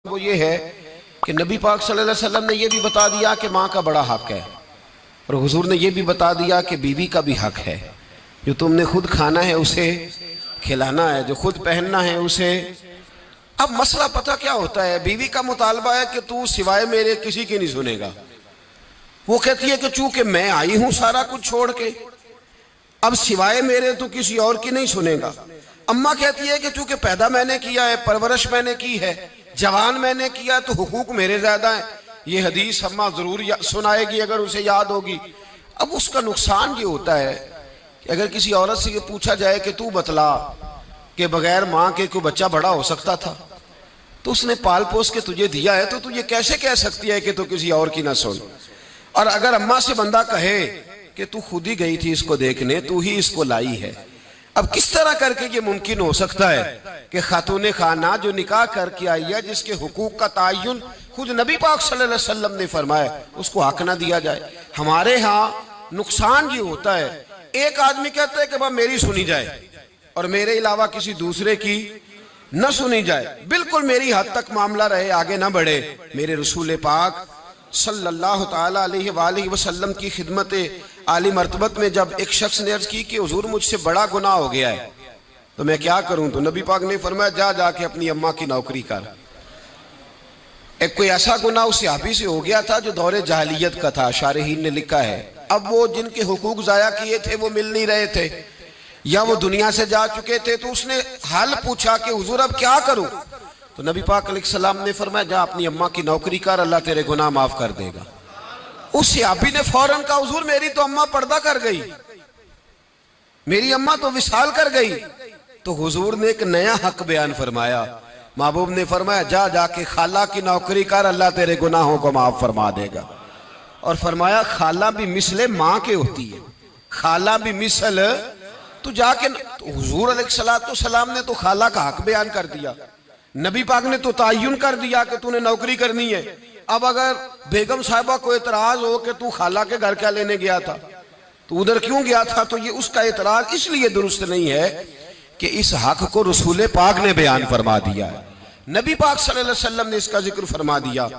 वो ये है कि नबी पाक सल्लल्लाहु अलैहि वसल्लम ने ये भी बता दिया कि माँ का बड़ा हक है, और हुजूर ने ये भी बता दिया कि बीवी का भी हक है। जो तुमने खुद खाना है उसे खिलाना है, जो खुद पहनना है उसे। अब मसला पता क्या होता है, बीवी का मुतालबा है कि तू सिवाय मेरे किसी की नहीं सुनेगा। वो कहती है कि चूंकि मैं आई हूं सारा कुछ छोड़ के, अब सिवाय मेरे तो किसी और की नहीं सुनेगा। अम्मा कहती है कि चूंकि पैदा मैंने किया है, परवरिश मैंने की है, जवान मैंने किया, तो हुकूक मेरे ज्यादा है। ये हदीस अम्मा जरूर सुनाएगी अगर उसे याद होगी। अब उसका नुकसान ये होता है कि अगर किसी औरत से ये पूछा जाए कि तू बतला कि बगैर माँ के कोई बच्चा बड़ा हो सकता था, तो उसने पाल पोस के तुझे दिया है, तो तू ये कैसे कह सकती है कि तू किसी और की ना सुन। और अगर अम्मा से बंदा कहे कि तू खुद ही गई थी इसको देखने, तू ही इसको लाई है, अब किस तरह करके ये मुमकिन हो सकता है कि खातून खाना जो निकाह करके आई है, जिसके हुकूक का तायुन खुद नबी पाक सल्लल्लाहु अलैहि वसल्लम ने फरमाया, उसको हक ना दिया जाए। हमारे यहाँ नुकसान ये होता है, एक आदमी कहता है कि वह मेरी सुनी जाए और मेरे अलावा किसी दूसरे की न सुनी जाए, बिल्कुल मेरी हद तक मामला रहे, आगे ना बढ़े। मेरे रसूल पाक सल्लल्लाहु ताला अलैहि वसल्लम की खिदमत आली मर्तबत में जब एक शख्स ने अर्ज की कि हुजूर मुझसे बड़ा गुनाह हो गया है, तो मैं क्या करूं, तो नबी पाक ने फरमाया जा जाके अपनी अम्मा की नौकरी कर। एक कोई ऐसा गुनाह उस सहाबी से हो गया था जो दौरे जाहिलियत का था, शारहीन ने लिखा है। अब वो जिनके हुकूक जाया किए थे वो मिल नहीं रहे थे या वो दुनिया से जा चुके थे, तो उसने हाल पूछा कि हुजूर अब क्या करूं, तो नबी पाक अलैहिस्सलाम ने फरमाया जा अपनी अम्मा की नौकरी कर, अल्लाह तेरे गुनाह माफ कर देगा। उस सहाबी ने फौरन कहा हुजूर मेरी तो अम्मा पर्दा कर गई, मेरी अम्मा तो विसाल कर गई। तो हुजूर ने एक नया हक बयान फरमाया, महबूब ने फरमाया जा जाके खाला की नौकरी कर, अल्लाह तेरे गुनाहों को माफ फरमा देगा। और फरमाया खाला भी मिसले माँ के होती है, खाला भी मिसल, तो जाके तो हुजूर अलैहिस्सलाम ने तो खाला का हक बयान कर दिया, नबी पाक ने तो तायुन कर दिया कि तूने नौकरी करनी है। अब अगर बेगम साहिबा को एतराज हो कि तू खाला के घर क्या लेने गया था, तो उधर क्यों गया था, तो ये उसका एतराज इसलिए दुरुस्त नहीं है कि इस हक को रसूल पाक ने बयान फरमा दिया है, नबी पाक सल्लल्लाहु अलैहि वसल्लम ने इसका जिक्र फरमा दिया।